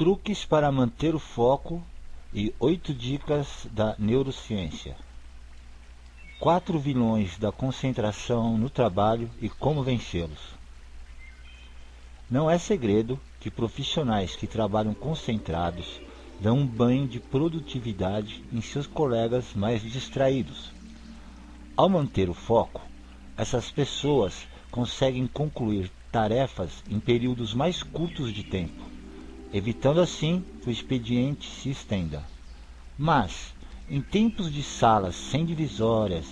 Truques para manter o foco e 8 dicas da neurociência. 4 vilões da concentração no trabalho e como vencê-los. Não é segredo que profissionais que trabalham concentrados dão um banho de produtividade em seus colegas mais distraídos. Ao manter o foco, essas pessoas conseguem concluir tarefas em períodos mais curtos de tempo, evitando assim que o expediente se estenda. Mas, em tempos de salas sem divisórias,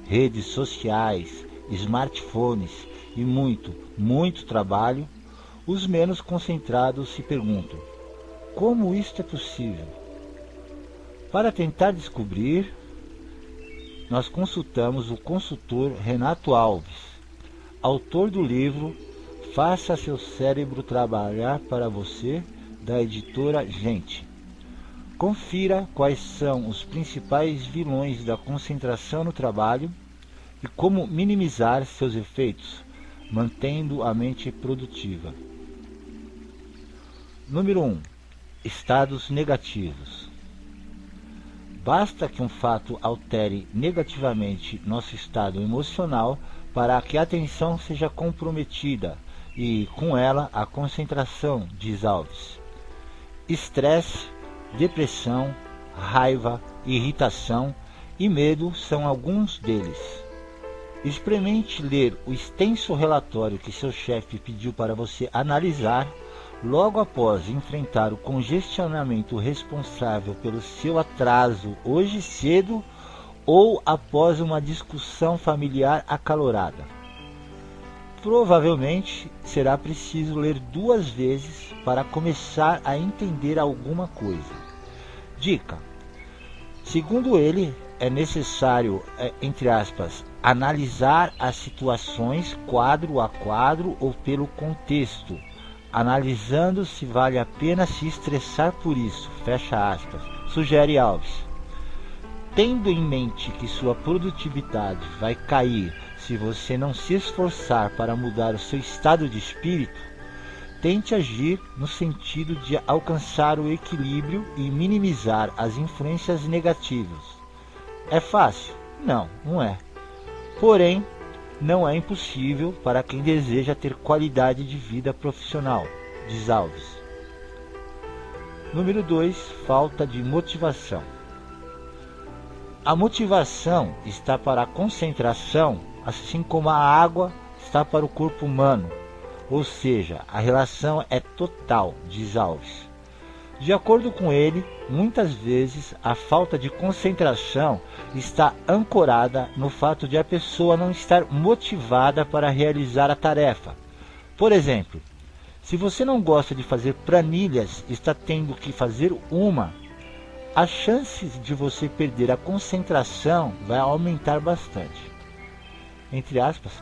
redes sociais, smartphones e muito trabalho, os menos concentrados se perguntam: como isto é possível? Para tentar descobrir, nós consultamos o consultor Renato Alves, autor do livro Faça seu cérebro trabalhar para você, da editora Gente. Confira quais são os principais vilões da concentração no trabalho e como minimizar seus efeitos, mantendo a mente produtiva. Número 1. Estados negativos. Basta que um fato altere negativamente nosso estado emocional para que a atenção seja comprometida e, com ela, a concentração, diz Alves. Estresse, depressão, raiva, irritação e medo são alguns deles. Experimente ler o extenso relatório que seu chefe pediu para você analisar logo após enfrentar o congestionamento responsável pelo seu atraso hoje cedo ou após uma discussão familiar acalorada. Provavelmente será preciso ler 2 vezes para começar a entender alguma coisa. Dica: segundo ele, é necessário, entre aspas, analisar as situações quadro a quadro ou pelo contexto, analisando se vale a pena se estressar por isso, fecha aspas, sugere Alves. Tendo em mente que sua produtividade vai cair se você não se esforçar para mudar o seu estado de espírito, tente agir no sentido de alcançar o equilíbrio e minimizar as influências negativas. É fácil? Não, não é. Porém, não é impossível para quem deseja ter qualidade de vida profissional, diz Alves. Número 2. Falta de motivação. A motivação está para a concentração, assim como a água está para o corpo humano, ou seja, a relação é total, diz Alves. De acordo com ele, muitas vezes a falta de concentração está ancorada no fato de a pessoa não estar motivada para realizar a tarefa. Por exemplo, se você não gosta de fazer planilhas e está tendo que fazer uma, as chances de você perder a concentração vai aumentar bastante. Entre aspas,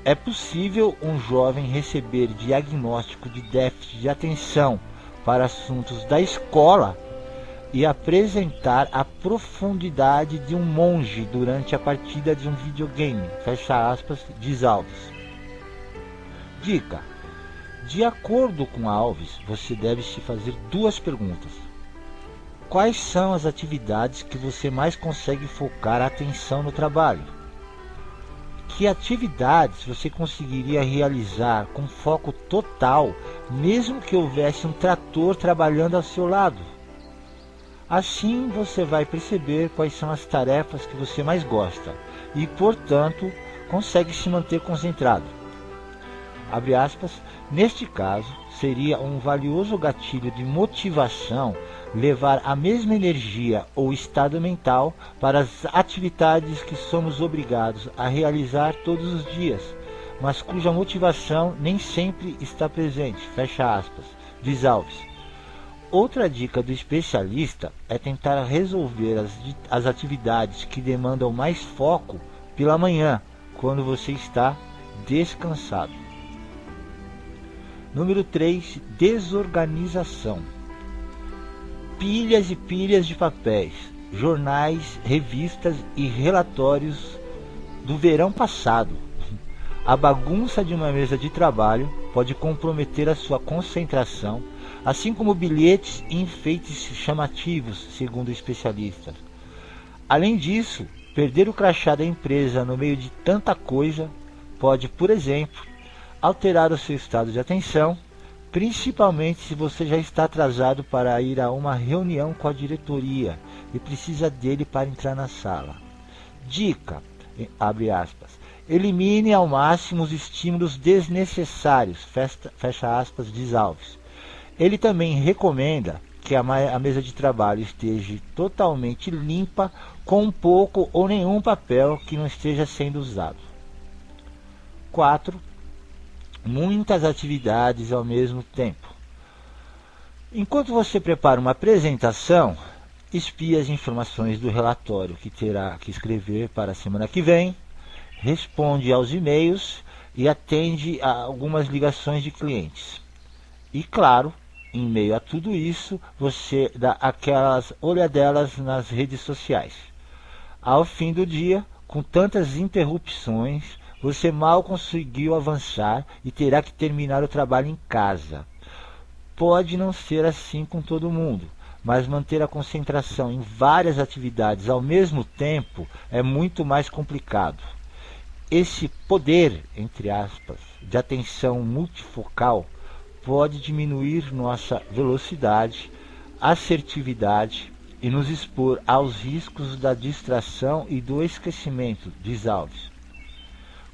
é possível um jovem receber diagnóstico de déficit de atenção para assuntos da escola e apresentar a profundidade de um monge durante a partida de um videogame, fecha aspas, diz Alves. Dica: de acordo com Alves, você deve se fazer 2 perguntas. Quais são as atividades que você mais consegue focar a atenção no trabalho? Que atividades você conseguiria realizar com foco total, mesmo que houvesse um trator trabalhando ao seu lado? Assim você vai perceber quais são as tarefas que você mais gosta e, portanto, consegue se manter concentrado. Abre aspas, neste caso, seria um valioso gatilho de motivação levar a mesma energia ou estado mental para as atividades que somos obrigados a realizar todos os dias, mas cuja motivação nem sempre está presente, fecha aspas, diz Alves. Outra dica do especialista é tentar resolver as atividades que demandam mais foco pela manhã, quando você está descansado. Número 3. Desorganização. Pilhas e pilhas de papéis, jornais, revistas e relatórios do verão passado. A bagunça de uma mesa de trabalho pode comprometer a sua concentração, assim como bilhetes e enfeites chamativos, segundo especialistas. Além disso, perder o crachá da empresa no meio de tanta coisa pode, por exemplo, alterar o seu estado de atenção, principalmente se você já está atrasado para ir a uma reunião com a diretoria e precisa dele para entrar na sala. Dica, abre aspas, elimine ao máximo os estímulos desnecessários, fecha aspas, diz Alves. Ele também recomenda que a mesa de trabalho esteja totalmente limpa, com pouco ou nenhum papel que não esteja sendo usado. 4. Muitas atividades ao mesmo tempo. Enquanto você prepara uma apresentação, espie as informações do relatório que terá que escrever para a semana que vem, responde aos e-mails e atende a algumas ligações de clientes. E claro, em meio a tudo isso, você dá aquelas olhadelas nas redes sociais. Ao fim do dia, com tantas interrupções, você mal conseguiu avançar e terá que terminar o trabalho em casa. Pode não ser assim com todo mundo, mas manter a concentração em várias atividades ao mesmo tempo é muito mais complicado. Esse poder, entre aspas, de atenção multifocal pode diminuir nossa velocidade, assertividade e nos expor aos riscos da distração e do esquecimento, diz Alves.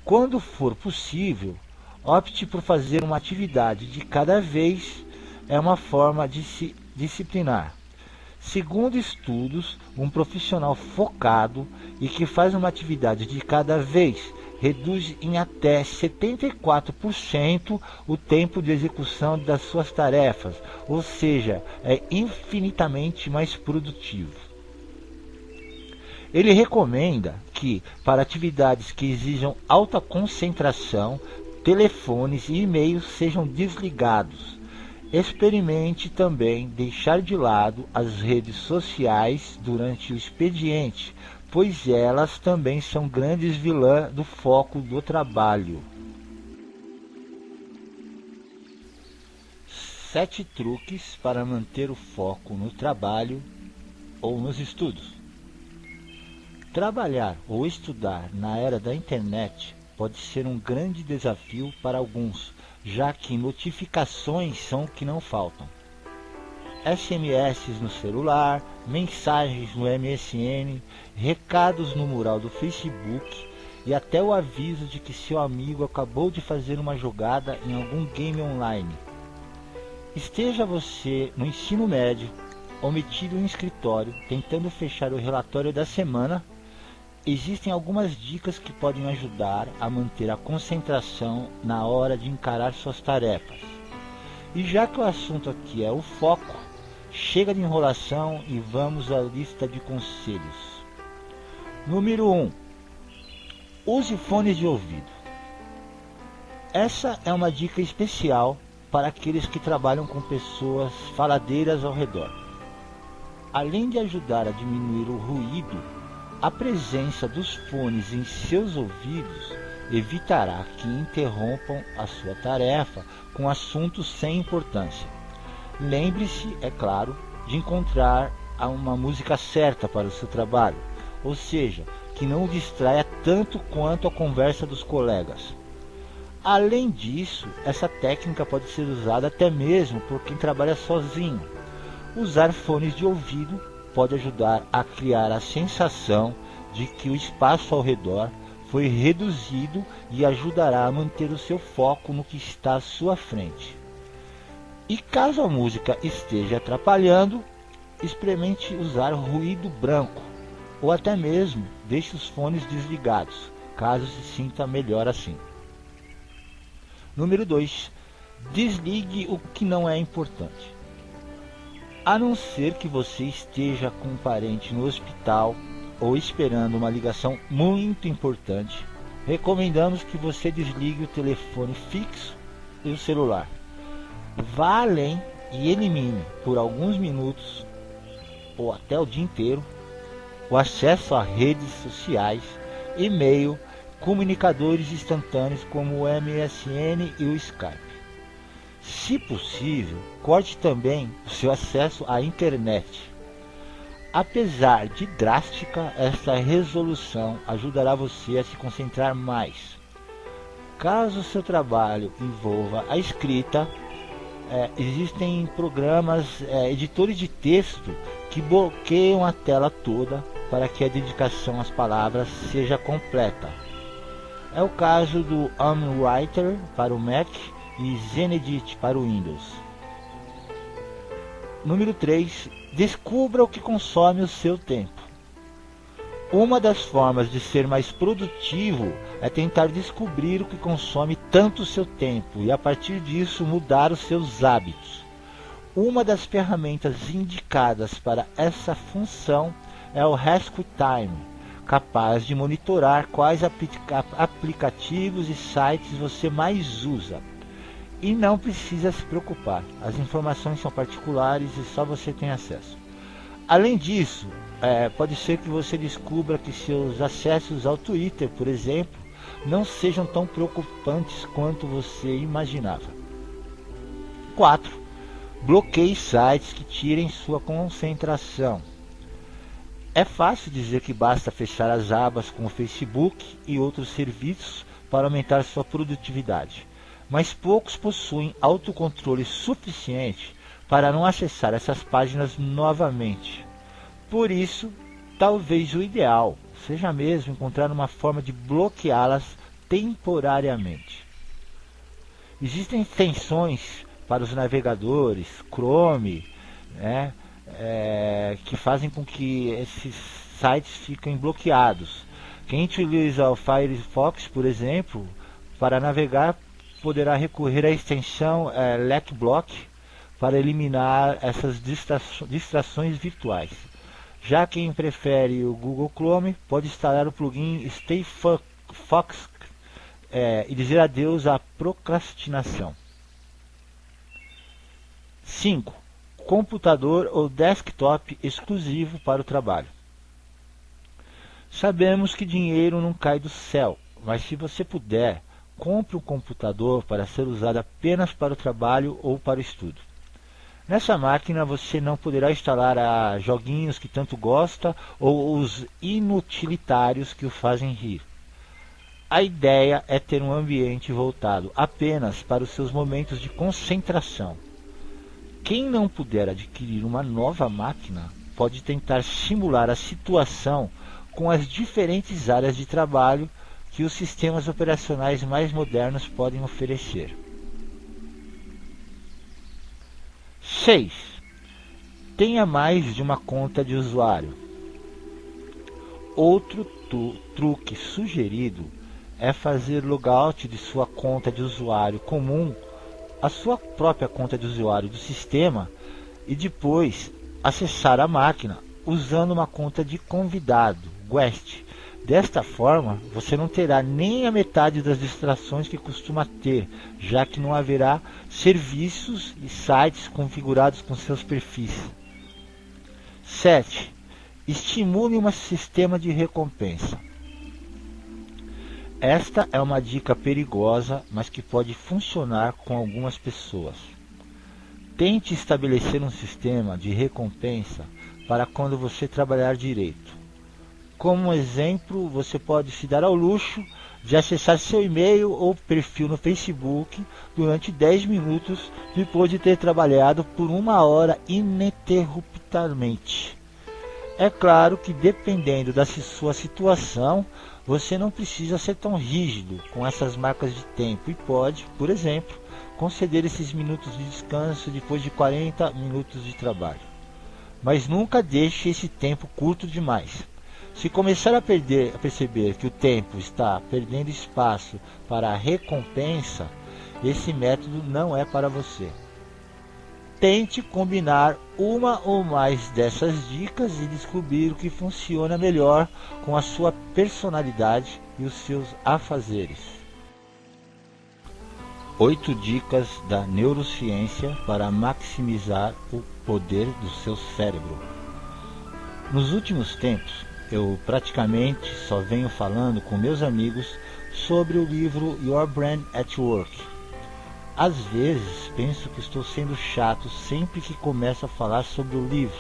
Quando for possível, opte por fazer uma atividade de cada vez, é uma forma de se disciplinar. Segundo estudos, um profissional focado e que faz uma atividade de cada vez reduz em até 74% o tempo de execução das suas tarefas, ou seja, é infinitamente mais produtivo. Ele recomenda que, para atividades que exijam alta concentração, telefones e e-mails sejam desligados. Experimente também deixar de lado as redes sociais durante o expediente, pois elas também são grandes vilãs do foco do trabalho. 7 truques para manter o foco no trabalho ou nos estudos. Trabalhar ou estudar na era da internet pode ser um grande desafio para alguns, já que notificações são o que não faltam. SMS no celular, mensagens no MSN, recados no mural do Facebook e até o aviso de que seu amigo acabou de fazer uma jogada em algum game online. Esteja você no ensino médio ou metido em escritório tentando fechar o relatório da semana, existem algumas dicas que podem ajudar a manter a concentração na hora de encarar suas tarefas. E já que o assunto aqui é o foco, chega de enrolação e vamos à lista de conselhos. Número 1. Use fones de ouvido. Essa é uma dica especial para aqueles que trabalham com pessoas faladeiras ao redor. Além de ajudar a diminuir o ruído, a presença dos fones em seus ouvidos evitará que interrompam a sua tarefa com assuntos sem importância. Lembre-se, é claro, de encontrar uma música certa para o seu trabalho, ou seja, que não o distraia tanto quanto a conversa dos colegas. Além disso, essa técnica pode ser usada até mesmo por quem trabalha sozinho. Usar fones de ouvido pode ajudar a criar a sensação de que o espaço ao redor foi reduzido e ajudará a manter o seu foco no que está à sua frente. E caso a música esteja atrapalhando, experimente usar ruído branco, ou até mesmo deixe os fones desligados, caso se sinta melhor assim. Número 2. Desligue o que não é importante. A não ser que você esteja com um parente no hospital ou esperando uma ligação muito importante, recomendamos que você desligue o telefone fixo e o celular. Vá além e elimine por alguns minutos ou até o dia inteiro o acesso a redes sociais, e-mail, comunicadores instantâneos como o MSN e o Skype. Se possível, corte também o seu acesso à internet. Apesar de drástica, esta resolução ajudará você a se concentrar mais. Caso seu trabalho envolva a escrita, existem programas, editores de texto que bloqueiam a tela toda para que a dedicação às palavras seja completa. É o caso do OmniWriter para o Mac e Zenedit para o Windows. Número 3. Descubra o que consome o seu tempo. Uma das formas de ser mais produtivo é tentar descobrir o que consome tanto o seu tempo e, a partir disso, mudar os seus hábitos. Uma das ferramentas indicadas para essa função é o Rescue Time, capaz de monitorar quais aplicativos e sites você mais usa. E não precisa se preocupar, as informações são particulares e só você tem acesso. Além disso, pode ser que você descubra que seus acessos ao Twitter, por exemplo, não sejam tão preocupantes quanto você imaginava. 4. Bloqueie sites que tirem sua concentração. É fácil dizer que basta fechar as abas com o Facebook e outros serviços para aumentar sua produtividade, mas poucos possuem autocontrole suficiente para não acessar essas páginas novamente. Por isso, talvez o ideal seja mesmo encontrar uma forma de bloqueá-las temporariamente. Existem extensões para os navegadores, Chrome, que fazem com que esses sites fiquem bloqueados. Quem utiliza o Firefox, por exemplo, para navegar, poderá recorrer à extensão LetBlock para eliminar essas distrações virtuais. Já quem prefere o Google Chrome pode instalar o plugin Stay Fox e dizer adeus à procrastinação. 5. Computador ou desktop exclusivo para o trabalho. Sabemos que dinheiro não cai do céu, mas se você puder, compre um computador para ser usado apenas para o trabalho ou para o estudo. Nessa máquina você não poderá instalar joguinhos que tanto gosta ou os inutilitários que o fazem rir. A ideia é ter um ambiente voltado apenas para os seus momentos de concentração. Quem não puder adquirir uma nova máquina pode tentar simular a situação com as diferentes áreas de trabalho que os sistemas operacionais mais modernos podem oferecer. 6. Tenha mais de uma conta de usuário. Outro truque sugerido é fazer logout de sua conta de usuário comum à sua própria conta de usuário do sistema e depois acessar a máquina usando uma conta de convidado, guest. Desta forma, você não terá nem a metade das distrações que costuma ter, já que não haverá serviços e sites configurados com seus perfis. 7. Estimule um sistema de recompensa. Esta é uma dica perigosa, mas que pode funcionar com algumas pessoas. Tente estabelecer um sistema de recompensa para quando você trabalhar direito. Como exemplo, você pode se dar ao luxo de acessar seu e-mail ou perfil no Facebook durante 10 minutos depois de ter trabalhado por 1 hora ininterruptamente. É claro que, dependendo da sua situação, você não precisa ser tão rígido com essas marcas de tempo e pode, por exemplo, conceder esses minutos de descanso depois de 40 minutos de trabalho. Mas nunca deixe esse tempo curto demais. Se começar a perceber que o tempo está perdendo espaço para a recompensa, esse método não é para você. Tente combinar uma ou mais dessas dicas e descobrir o que funciona melhor com a sua personalidade e os seus afazeres. 8 dicas da neurociência para maximizar o poder do seu cérebro. Nos últimos tempos, eu praticamente só venho falando com meus amigos sobre o livro Your Brain at Work. Às vezes penso que estou sendo chato sempre que começo a falar sobre o livro,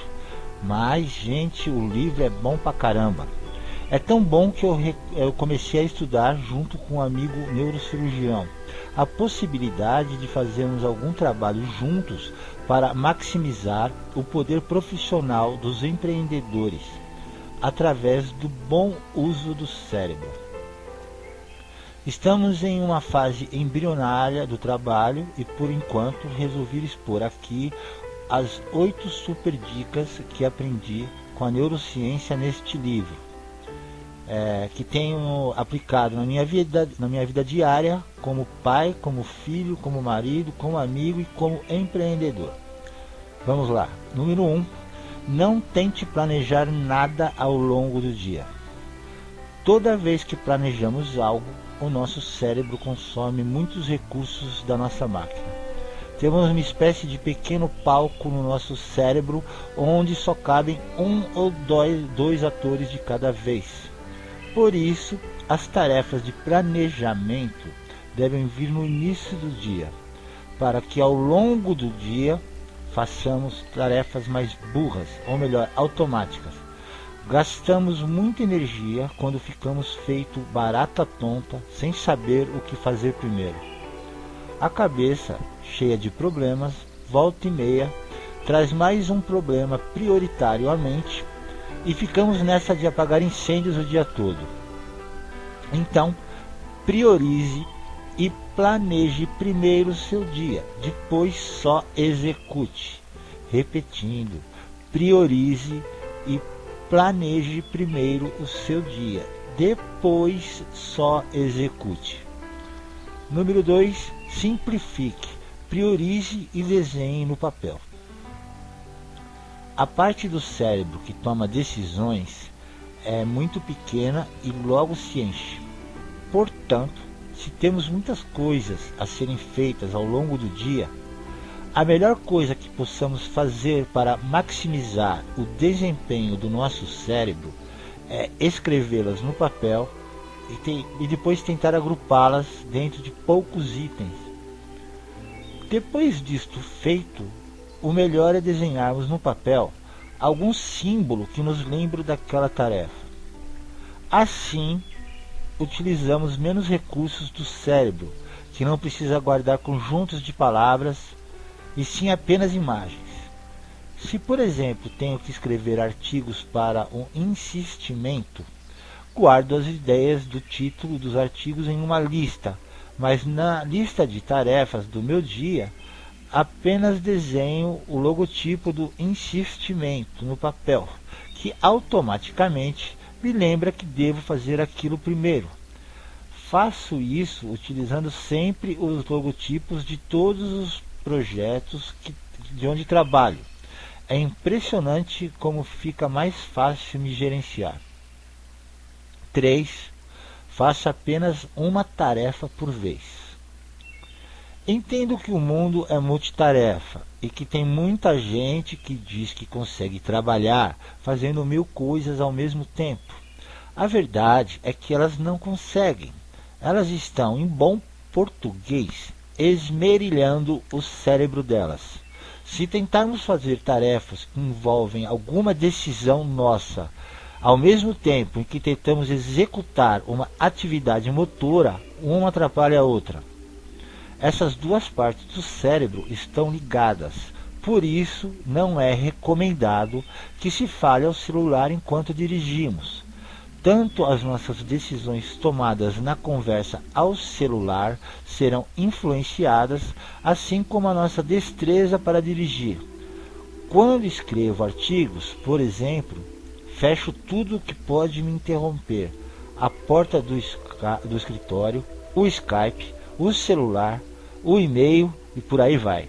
mas, gente, o livro é bom pra caramba. É tão bom que eu comecei a estudar junto com um amigo neurocirurgião a possibilidade de fazermos algum trabalho juntos para maximizar o poder profissional dos empreendedores através do bom uso do cérebro. Estamos em uma fase embrionária do trabalho e, por enquanto, resolvi expor aqui as 8 super dicas que aprendi com a neurociência neste livro, que tenho aplicado na minha vida diária, como pai, como filho, como marido, como amigo e como empreendedor. Vamos lá. Número 1. Não tente planejar nada ao longo do dia. Toda vez que planejamos algo, o nosso cérebro consome muitos recursos da nossa máquina. Temos uma espécie de pequeno palco no nosso cérebro, onde só cabem um ou dois atores de cada vez. Por isso, as tarefas de planejamento devem vir no início do dia, para que ao longo do dia façamos tarefas mais burras, ou melhor, automáticas. Gastamos muita energia quando ficamos feito barata tonta, sem saber o que fazer primeiro. A cabeça, cheia de problemas, volta e meia, traz mais um problema prioritário à mente e ficamos nessa de apagar incêndios o dia todo. Então, priorize e planeje primeiro o seu dia, depois só execute. Repetindo, priorize e planeje primeiro o seu dia, depois só execute. Número 2, simplifique, priorize e desenhe no papel. A parte do cérebro que toma decisões é muito pequena e logo se enche. Portanto, se temos muitas coisas a serem feitas ao longo do dia, a melhor coisa que possamos fazer para maximizar o desempenho do nosso cérebro é escrevê-las no papel e depois tentar agrupá-las dentro de poucos itens. Depois disto feito, o melhor é desenharmos no papel algum símbolo que nos lembre daquela tarefa. Assim, utilizamos menos recursos do cérebro, que não precisa guardar conjuntos de palavras, e sim apenas imagens. Se, por exemplo, tenho que escrever artigos para um insistimento, guardo as ideias do título dos artigos em uma lista, mas na lista de tarefas do meu dia, apenas desenho o logotipo do insistimento no papel, que automaticamente me lembra que devo fazer aquilo primeiro. Faço isso utilizando sempre os logotipos de todos os projetos de onde trabalho. É impressionante como fica mais fácil me gerenciar. 3. Faça apenas uma tarefa por vez. Entendo que o mundo é multitarefa e que tem muita gente que diz que consegue trabalhar fazendo 1000 coisas ao mesmo tempo. A verdade é que elas não conseguem. Elas estão, em bom português, esmerilhando o cérebro delas. Se tentarmos fazer tarefas que envolvem alguma decisão nossa, ao mesmo tempo em que tentamos executar uma atividade motora, uma atrapalha a outra. Essas duas partes do cérebro estão ligadas, por isso não é recomendado que se fale ao celular enquanto dirigimos. Tanto as nossas decisões tomadas na conversa ao celular serão influenciadas, assim como a nossa destreza para dirigir. Quando escrevo artigos, por exemplo, fecho tudo que pode me interromper: a porta do escritório, o Skype, o celular, o e-mail e por aí vai.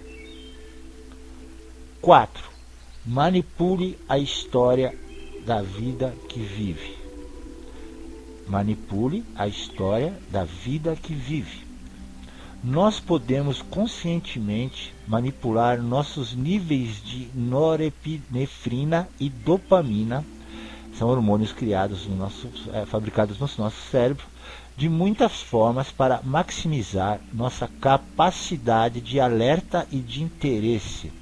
4. Manipule a história da vida que vive. Manipule a história da vida que vive. Nós podemos conscientemente manipular nossos níveis de norepinefrina e dopamina, são hormônios criados no fabricados no nosso cérebro, de muitas formas para maximizar nossa capacidade de alerta e de interesse.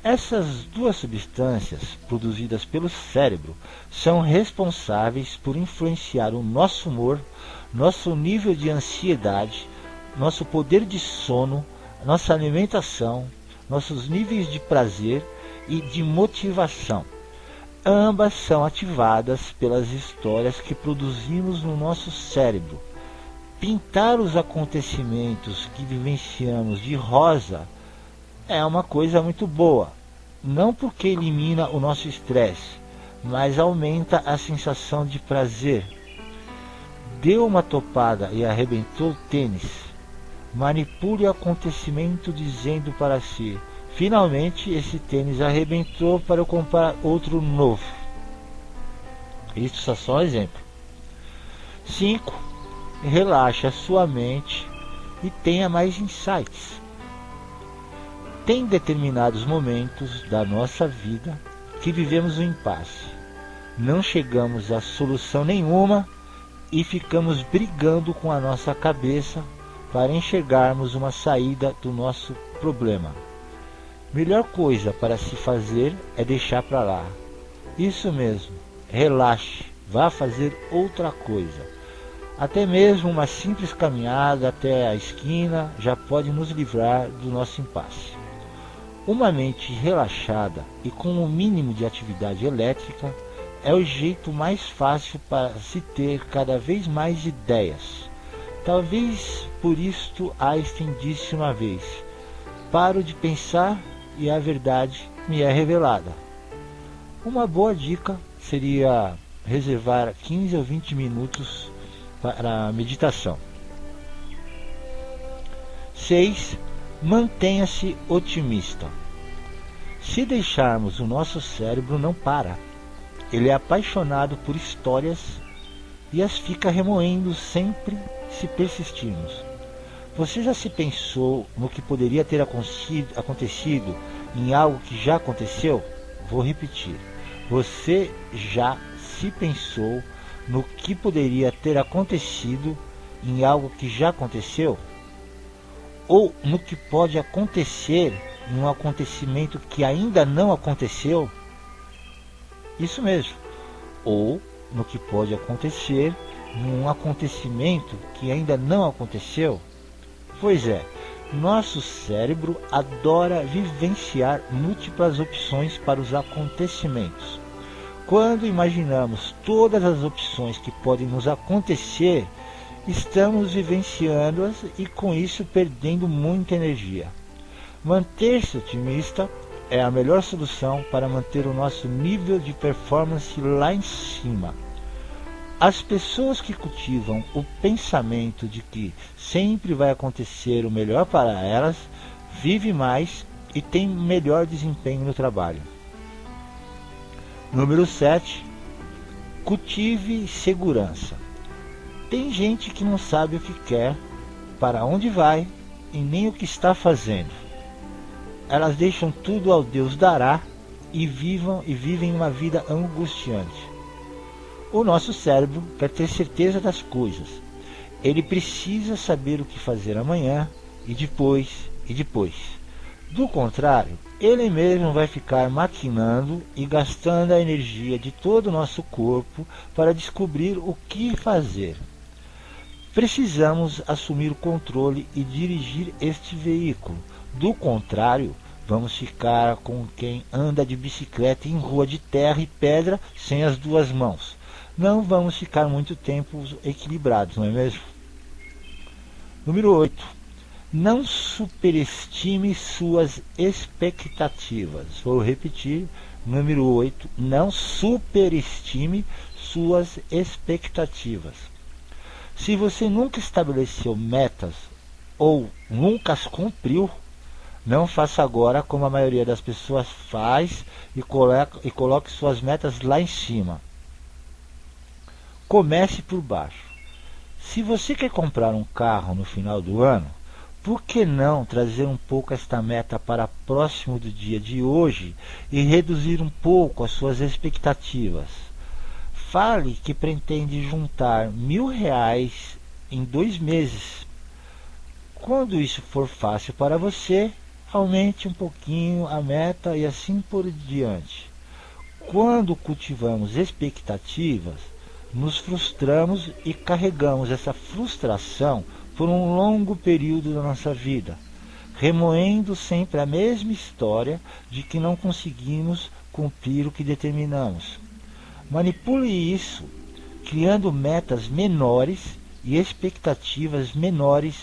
Essas duas substâncias, produzidas pelo cérebro, são responsáveis por influenciar o nosso humor, nosso nível de ansiedade, nosso poder de sono, nossa alimentação, nossos níveis de prazer e de motivação. Ambas são ativadas pelas histórias que produzimos no nosso cérebro. Pintar os acontecimentos que vivenciamos de rosa é uma coisa muito boa, não porque elimina o nosso estresse, mas aumenta a sensação de prazer. Deu uma topada e arrebentou o tênis. Manipule o acontecimento dizendo para si: finalmente esse tênis arrebentou para eu comprar outro novo. Isso é só um exemplo. 5. Relaxe a sua mente e tenha mais insights. Tem determinados momentos da nossa vida que vivemos um impasse. Não chegamos a solução nenhuma e ficamos brigando com a nossa cabeça para enxergarmos uma saída do nosso problema. Melhor coisa para se fazer é deixar para lá. Isso mesmo, relaxe, vá fazer outra coisa. Até mesmo uma simples caminhada até a esquina já pode nos livrar do nosso impasse. Uma mente relaxada e com o mínimo de atividade elétrica é o jeito mais fácil para se ter cada vez mais ideias. Talvez por isto Einstein disse uma vez: paro de pensar e a verdade me é revelada. Uma boa dica seria reservar 15 ou 20 minutos para a meditação. 6. Mantenha-se otimista. Se deixarmos, o nosso cérebro não para. Ele é apaixonado por histórias e as fica remoendo sempre se persistirmos. Você já se pensou no que poderia ter acontecido em algo que já aconteceu? Vou repetir. Você já se pensou no que poderia ter acontecido em algo que já aconteceu? Ou no que pode acontecer em um acontecimento que ainda não aconteceu? Isso mesmo. Ou no que pode acontecer em um acontecimento que ainda não aconteceu? Pois é, nosso cérebro adora vivenciar múltiplas opções para os acontecimentos. Quando imaginamos todas as opções que podem nos acontecer, estamos vivenciando-as e com isso perdendo muita energia. Manter-se otimista é a melhor solução para manter o nosso nível de performance lá em cima. As pessoas que cultivam o pensamento de que sempre vai acontecer o melhor para elas, vivem mais e têm melhor desempenho no trabalho. Número 7. Cultive segurança. Tem gente que não sabe o que quer, para onde vai e nem o que está fazendo. Elas deixam tudo ao Deus dará e vivem uma vida angustiante. O nosso cérebro quer ter certeza das coisas. Ele precisa saber o que fazer amanhã e depois e depois. Do contrário, ele mesmo vai ficar maquinando e gastando a energia de todo o nosso corpo para descobrir o que fazer. Precisamos assumir o controle e dirigir este veículo. Do contrário, vamos ficar com quem anda de bicicleta em rua de terra e pedra sem as duas mãos. Não vamos ficar muito tempo equilibrados, não é mesmo? Número 8. Não superestime suas expectativas. Vou repetir. Número 8. Não superestime suas expectativas. Se você nunca estabeleceu metas ou nunca as cumpriu, não faça agora como a maioria das pessoas faz e coloque suas metas lá em cima. Comece por baixo. Se você quer comprar um carro no final do ano, por que não trazer um pouco esta meta para próximo do dia de hoje e reduzir um pouco as suas expectativas? Fale que pretende juntar R$1.000 em 2 meses. Quando isso for fácil para você, aumente um pouquinho a meta e assim por diante. Quando cultivamos expectativas, nos frustramos e carregamos essa frustração por um longo período da nossa vida, remoendo sempre a mesma história de que não conseguimos cumprir o que determinamos. Manipule isso, criando metas menores e expectativas menores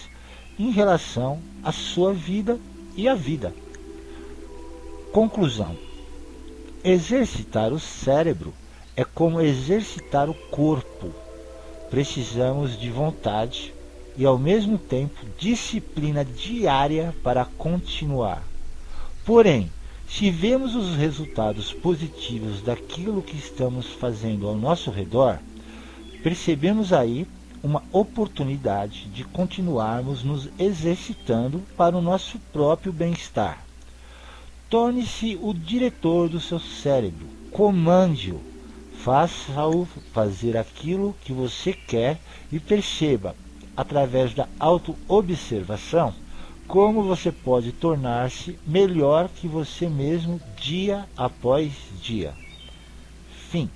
em relação à sua vida e à vida. Conclusão: exercitar o cérebro é como exercitar o corpo. Precisamos de vontade e, ao mesmo tempo, disciplina diária para continuar. Porém, se vemos os resultados positivos daquilo que estamos fazendo ao nosso redor, percebemos aí uma oportunidade de continuarmos nos exercitando para o nosso próprio bem-estar. Torne-se o diretor do seu cérebro, comande-o, faça-o fazer aquilo que você quer e perceba, através da autoobservação, como você pode tornar-se melhor que você mesmo dia após dia. Fim.